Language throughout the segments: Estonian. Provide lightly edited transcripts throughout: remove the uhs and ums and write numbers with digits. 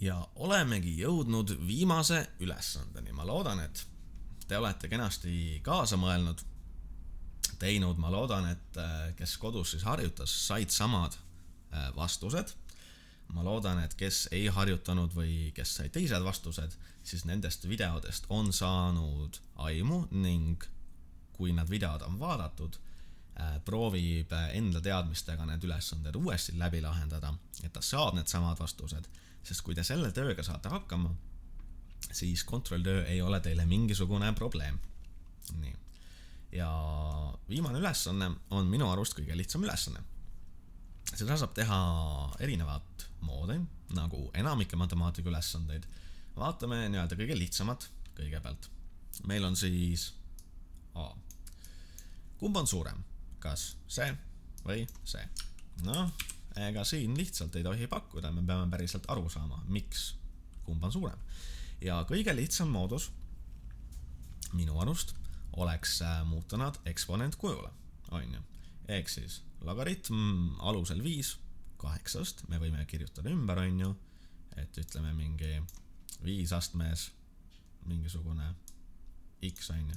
Ja olemegi jõudnud viimase ülesandeni. Ma loodan, et te olete kenasti kaasa mõelnud, teinud, ma loodan, et kes kodus siis harjutas, said samad vastused. Ma loodan, et kes ei harjutanud või kes sai teised vastused, siis nendest videodest on saanud aimu ning kui need videod on vaadatud, proovib enda teadmistega need ülesanded uuesti läbi lahendada, et ta saab need samad vastused, sest kui te selle tööga saate hakkama, siis kontrolltöö ei ole teile mingisugune probleem. Nii. Ja viimane ülesanne on minu arust kõige lihtsam ülesanne. Seda saab teha erinevat moodi, nagu enamike matemaatika ülesandeid. Vaatame nii-öelda kõige lihtsamad kõigepealt. Meil on siis A. Kumb on suurem? Kas see või see? No, ega siin lihtsalt ei tohi pakkuda, me peame päriselt aru saama, miks kumb on suurem. Ja kõige lihtsam moodus minu arust oleks muuta nad eksponent kujule, on ju. Ehk siis logaritm alusel 5 8-st, me võime kirjutada ümber, on ju, et ütleme mingi 5 astmes mingisugune x, on ju,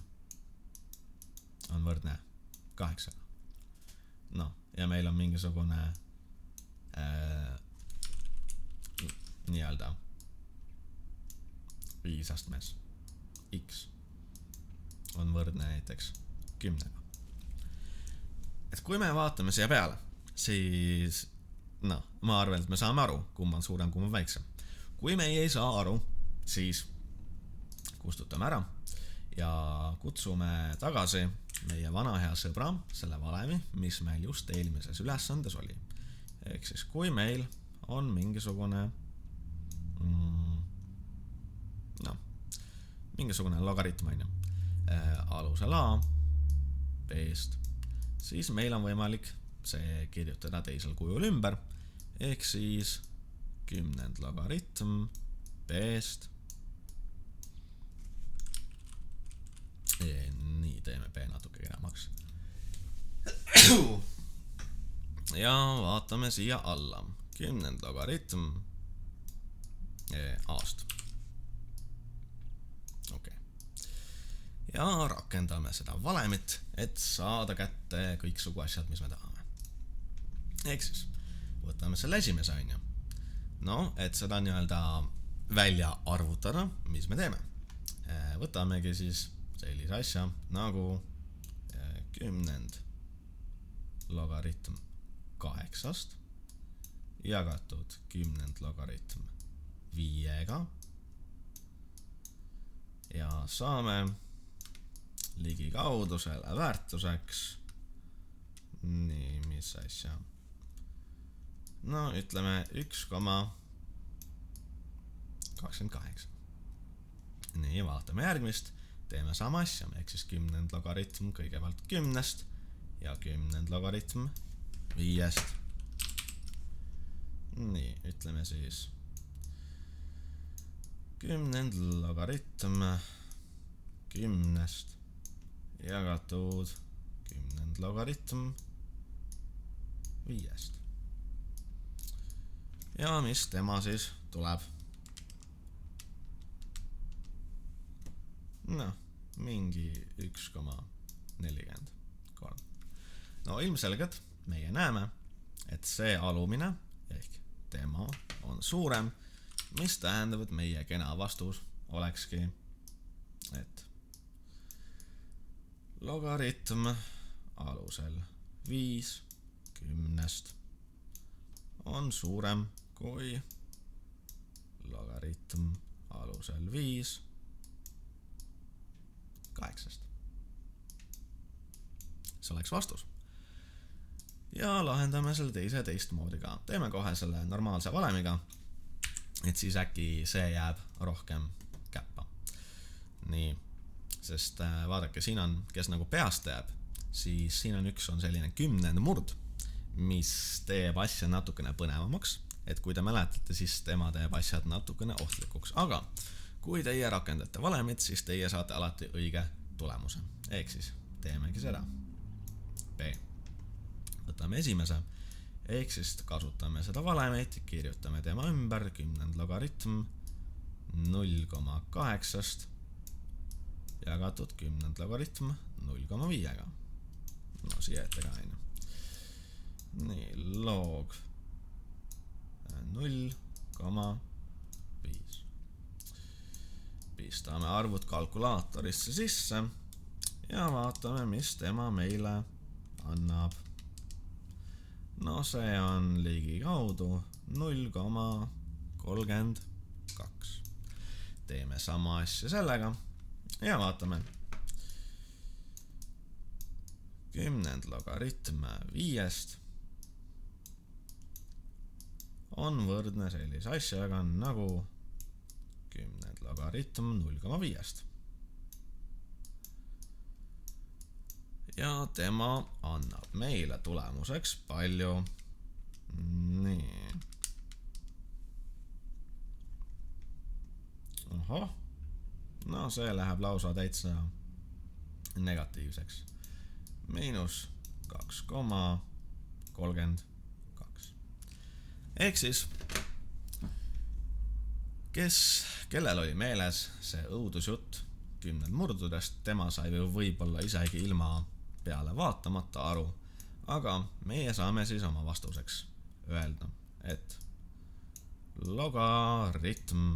on võrdne 8. No, ja meil on mingisugune nii-öelda 5 astmes x on võrdne näiteks 10. Et kui me vaatame siia peale, siis ma arvan, et me saame aru, kumb on suurem, kumb on väiksem. Kui me ei saa aru, siis kustutame ära ja kutsume tagasi meie vana hea sõbra, selle valemi, mis meil just eelmises ülesandes oli. Ehk siis kui meil on mingisugune mingisugune logaritm, on ju, alusel A B-st, siis meil on võimalik see kirjutada teisel kujul ümber, ehk siis 10 logaritm B-st. Nii, teeme B natuke keremaks. Ja vaatame siia alla. 10 logaritm A-st. Okay. Ja rakendame seda valemit, et saada kätte kõiksugu asjad, mis me tahame. Ehk siis, võtame selle esimese, on ju. No, et seda nii-öelda välja arvutada, mis me teeme. Võtamegi siis sellise asja nagu 10 logaritm 8-st jagatud 10 logaritm 5-ga ja saame ligikaudu selle väärtuseks. Nii, mis asja? No, ütleme 1,28. Nii, vaatame järgmist. Teeme sama asja, ehk siis 10 logaritm kõigepealt 10-st ja 10 logaritm 5-st. Nii, ütleme siis 10 logaritm 10-st jagatud 10 logaritm 5-st. Ja mis tema siis tuleb? No, mingi 1,43. No ilmselgelt meie näeme, et see alumine ehk tema on suurem, mis tähendab, et meie kena vastus olekski, et logaritm alusel 5 10-st on suurem kui logaritm alusel 5 8-st. See oleks vastus. Ja lahendame selle teistmoodi ka. Teeme kohe selle normaalse valemiga, et siis äkki see jääb rohkem käppa. Nii, sest vaadake, siin on, kes nagu peast jääb, siis siin on üks on selline 10 murd, mis teeb asja natukene põnevamaks, et kui te mäletate, siis tema teeb asjad natukene ohtlikuks, aga kui teie rakendate valemit, siis teie saate alati õige tulemuse. Ehk siis teemegi seda. B. Võtame esimese ehk siis kasutame seda valemit, kirjutame tema ümber 10 logaritm 0,8 jagatud 10 logaritm 0,5-ga. No siia ette ka ainu. Nii, log 0,5. Pistame arvud kalkulaatorisse sisse ja vaatame, mis tema meile annab. No see on ligikaudu 0,32. Teeme sama asja sellega ja vaatame. 10 logaritm 5 on võrdne sellise asjaga nagu 10 logaritm 0,5. Ja tema annab meile tulemuseks palju. Nii. Ohoh. No see läheb lausa täitsa negatiivseks. -2,32. Ehk siis, kellel oli meeles see õudusjutt 10 murdudest, tema sai võib-olla isegi ilma peale vaatamata aru, aga meie saame siis oma vastuseks öelda, et logaritm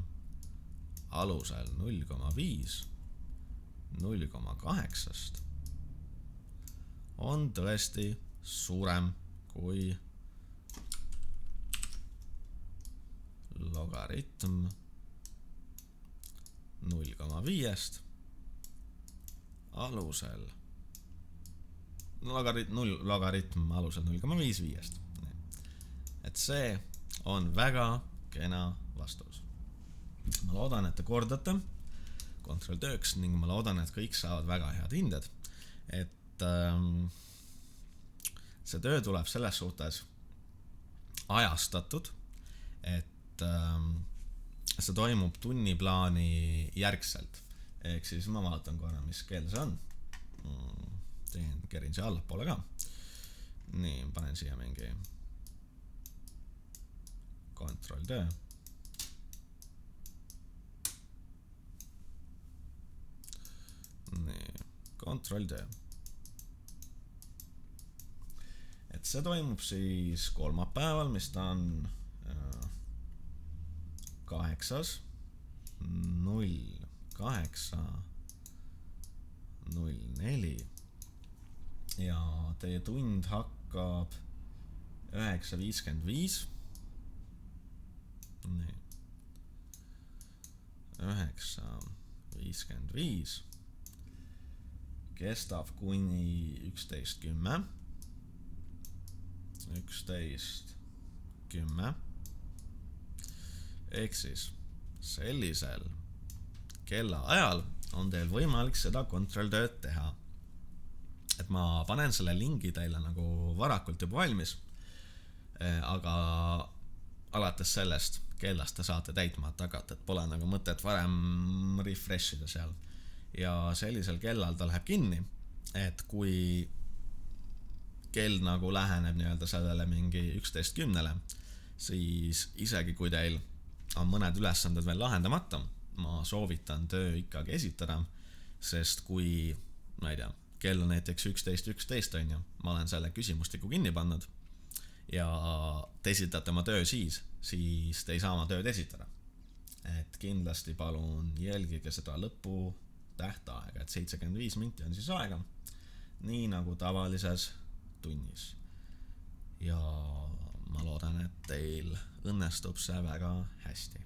alusel 0,5 0,8 on tõesti suurem kui logaritm 0,5 alusel logaritm alusel 0,5. Et see on väga kena vastus. Ma loodan, et te kordate kontrolltööks ning ma loodan, et kõik saavad väga head hinded. Et see töö tuleb selles suhtes ajastatud, et see toimub tunniplaani järgselt. Ehk siis ma vaatan korra, mis kell see on. Kerin siia allapoole ka. Nii, panen siia mingi kontrolltöö. Nii, kontrolltöö. Et see toimub siis kolmapäeval, mis ta on 8.08.04 ja teie tund hakkab 9.55. Nii. 9.55 kestab kuni 11.10. 11.10. Ehk siis sellisel kellaajal on teil võimalik seda kontrolltööd teha. Et ma panen selle lingi teile nagu varakult juba valmis, aga alates sellest kellast te saate täitmata hakata, et pole nagu mõtet varem refreshida seal. Ja sellisel kellal ta läheb kinni, et kui kell nagu läheneb nii-öelda sellele mingi 11.10, siis isegi kui teil on mõned ülesanded veel lahendamata, ma soovitan töö ikkagi esitada, sest kui, ma ei tea, kell on näiteks 11.11 on ju, ma olen selle küsimustiku kinni pannud ja te esitate oma töö siis te ei saa oma tööd esitada. Et kindlasti palun jälgige seda lõpu tähtaega, et 75 minti on siis aega, nii nagu tavalises tunnis. Ja ma loodan, et teil õnnestub see väga hästi.